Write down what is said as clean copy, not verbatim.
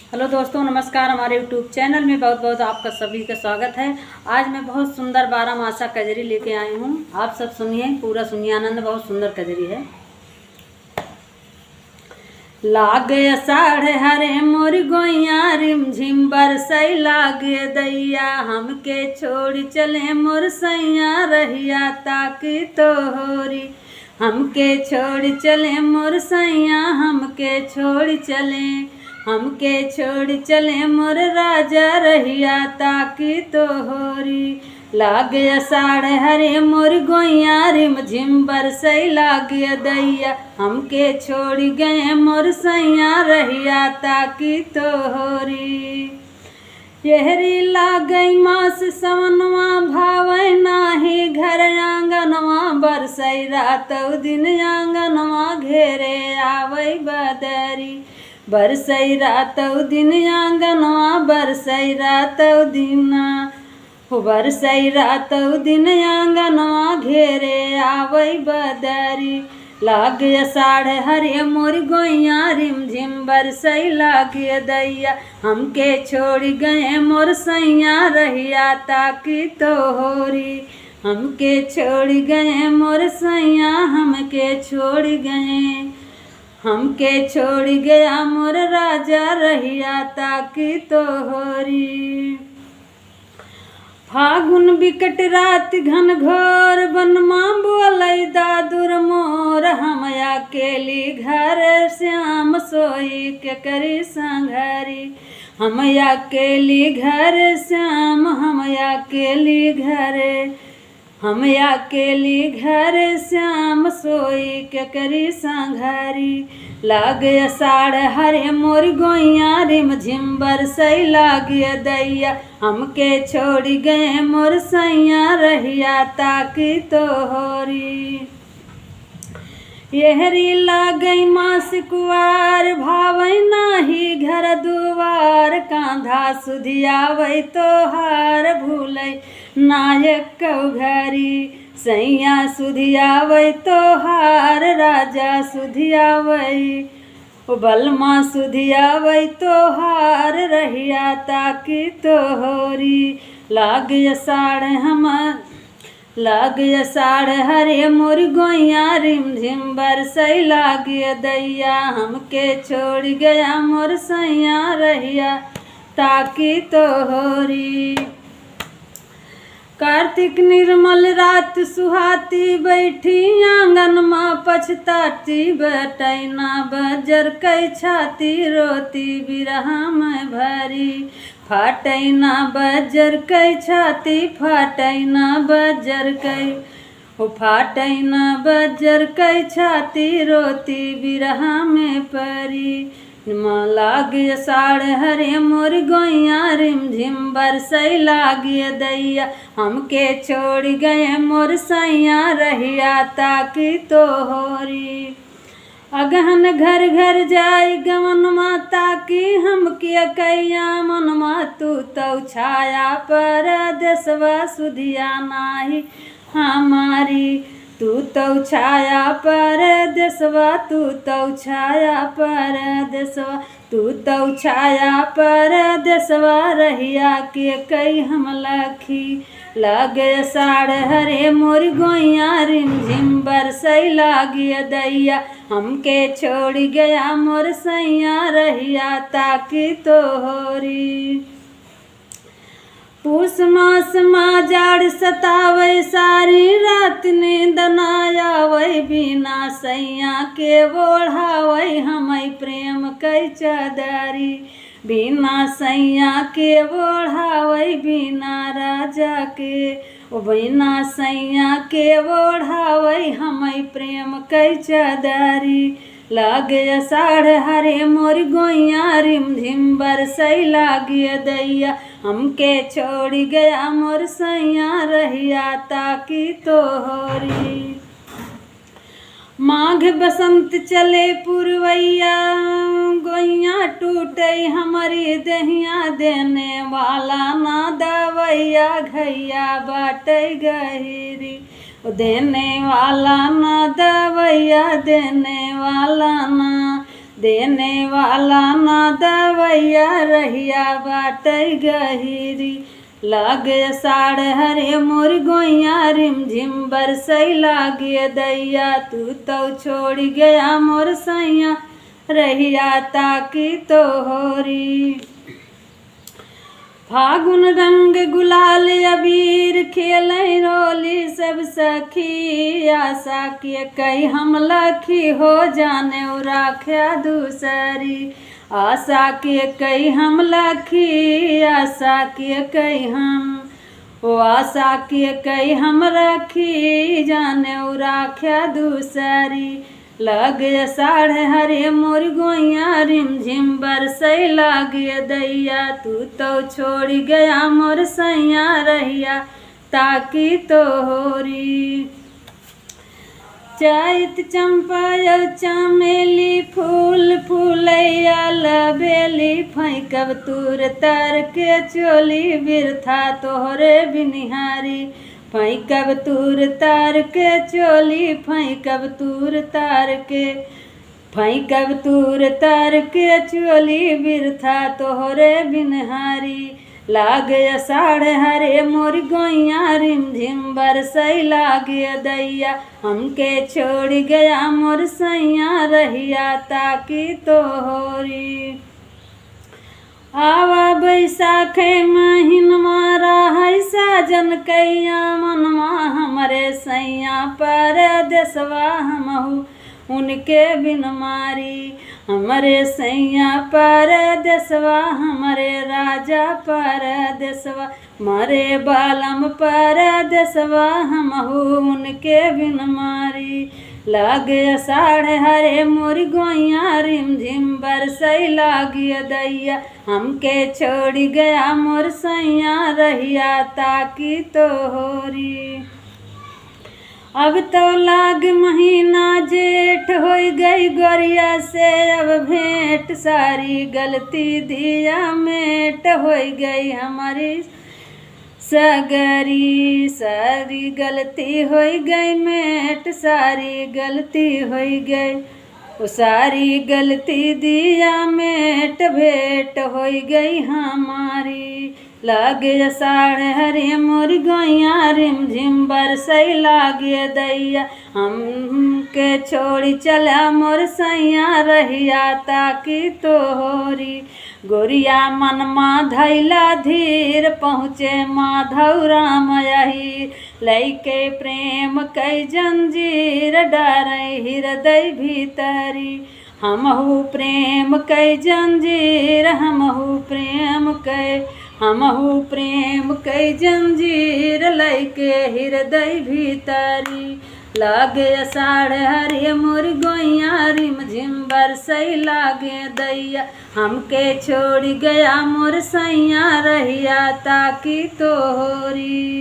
Hello दोस्तों, नमस्कार। हमारे यूट्यूब चैनल में बहुत बहुत आपका सभी का स्वागत है। आज मैं बहुत सुंदर 12 मासा कजरी लेके आई हूँ। आप सब सुनिए, पूरा सुनिए आनंद। बहुत सुंदर कजरी है। लागे अषाढ़ हरे मोर गोइया, रिमझिम बरसई लागे दैया, हमके छोड़ चले मोर सैया, रहिया ताकि तोहरी। हमके छोड़ चले मोर सैया, हमके छोड़ चले मोर राजा, रहिया ताकि तोहरी। लागे अषाढ़ हरे मोर गोइया, रिमझिम बरसई लागे दैया, हमके छोड़ गए मोर सैया, रहिया ताकि तोहरी। यहरी लागई मास सवनवा, भावै नाही घर आंगनवा, बरसई रातौ दिन आंगनवा, घेरे आवै बदरी। बरसई रातौ दिन आंगनवा, बरसई रातौ दिन आंगनवा, घेरे आवै बदरी। लागे अषाढ़ हरे मोर गोइया, रिमझिम बरसई लागे दैया, हमके छोड़ गए मोर सैया, रहिया ताकि तोहरी। हमके छोड़ गए मोर सैया, हमके छोड़ गया मोर राजा, रहिया ताकि तोहरी। फागुन बिकट रात घन घोर, बनमा बोलै दादुर मोर, हम अकेली घर श्याम सोई के करी संघरी। हम अकेली घर श्याम, हम अकेली घर श्याम, सोई के करी संघरी। लागे अषाढ़ हरे मोर गोइया, रिमझिम बरसई लागे दैया, हमके छोड़ गए मोर सैया, रहिया ताकि तोहरी। यहरी लागई मास कुवार, भावै नाही घर दुआर, कांधा सुधियावै तोहार, भूलै नायक घरी। सैया सुधियावै तोहार, राजा सुधियावै, बलमा सुधियावै तोहार, रहिया ताकि तोहरी। लागे अषाढ़ हरे मोर गोइया, रिमझिम बरसई लागे दैया, हमके छोड़ गया मोर सैया, रहिया ताकि तोहरी। कार्तिक निर्मल रात सुहाती, बैठी आंगन माँ पछताती, बटैना बजर कई छाती, रोती बिरहा में भरी। फाटैना बजर कई छाती, फाटैना बजर कई छाती, रोती बिरहा में परी। लागे अषाढ़ हरे मोर गोइया, रिमझिम बरसई लागे दैया, हमके छोड़ गए मोर सैया, रहिया ताकि तोहरी। अगहन घर घर जाई गवन माता की, हमके कैया मनमा, तू तो छाया पर देसवा, सुधिया नाही हमारी। तू तो छाया पर देसवा, तू तो छाया पर देसवा, रहिया के कई हम लखी। लागे अषाढ़ हरे मोर गोइया, रिमझिम बरसई लागे दैया, हमके छोड़ गया मोर सैया, रहिया ताकि तोहरी। पूस मास माँ जाड़ सतावै, सारी रात नींद ना आवै, बिना सैया के ओढ़ावै, हमई प्रेम कई चदरी। बिना सैया के ओढ़ावै, बिना सैया के ओढ़ावै, हमई प्रेम कई चदरी। लागे अषाढ़ हरे मोर गोइया, रिमझिम बरसई लागे दैया, हमके छोड़ गया मोर सैया, रहिया ताकि तोहरी। माघ बसंत चले पुरवैया, गोइया टूटई हमारी दहिया, देने वाला ना दवैया, घैया बाटई गहिरी। देने वाला ना दवैया, देने वाला ना दवा गवैया रहिया बाटै गहिरी। लागे अषाढ़ हरे मोर गोइया रिमझिम बरसै लागे दैया। तू तो छोड़ गया मोर सैया रहिया ताकि तोहरी। फागुन रंग गुलाल अबीर खेलै रोली सब सखी। आशा के कई हम लखी हो जाने राख्या दूसरी। आशा के कई हम लखी आशा के कई हम आशा के कई हम रखी जाने राख्या दूसरी। लगे अषाढ़ हरे मोर गोइया रिमझिम बरसै लागे दैया। तू तो छोड़ गया मोर सैया रहिया ताकि तोहरी। चैत चंपा चमेली फूल फूलैया लबेली। फैंकब तूर तर के चोली बिरथा तोहरे बिनिहारी। फैंकब तूर तार के चोली फैंकब तूर तार के फैंकब तूर तार के चोली बिरथा तोहरे बिनहारी। लागे अषाढ़ हरे मोर गोइया रिमझिम बरसै लागे दैया। हमके छोड़ गया मोर सैया रहिया ताकि तोहरी। आवा बैसाख महीनमा रहै साजन कैया मनवा हमरे सैया परदेसवा हमहू उनके बिन मारी। हमरे सैया परदेसवा हमरे राजा परदेसवा मरे बालम परदेसवा हमहू उनके बिन मारी। लागे अषाढ़ हरे मोर गोइया रिमझिम बरसै लागे दैया। हमके छोड़ गया मोर सैया रहिया ताकि तोहरी। अब तो लाग महीना जेठ हो गई गोरिया से अब भेंट। सारी गलती दिया मेट हो गई हमारी सगरी। सारी गलती हो गई मेट सारी गलती हो गई। सारी गलती दिया मेट भेंट हो गई हमारी। लागे अषाढ़ हरे मोर गोइया रिमझिम बरसै लागे दैया। हमके छोड़ी चला मोर सैया रहिया ताकि तोहरी। गोरिया मनमा धैला धीर पहुँचे माधव राम यही। लैके प्रेम कई जंजीर डारै हृदय भीतरी। हमहू प्रेम कई जंजीर हमहू प्रेम कई जंजीर लैके हृदय भीतरी। लागे अषाढ़ हरे मोर गोइया रिमझिम बरसै लागे दैया। हमके छोड़ गया मोर सैया रहिया ताकि तोहरी।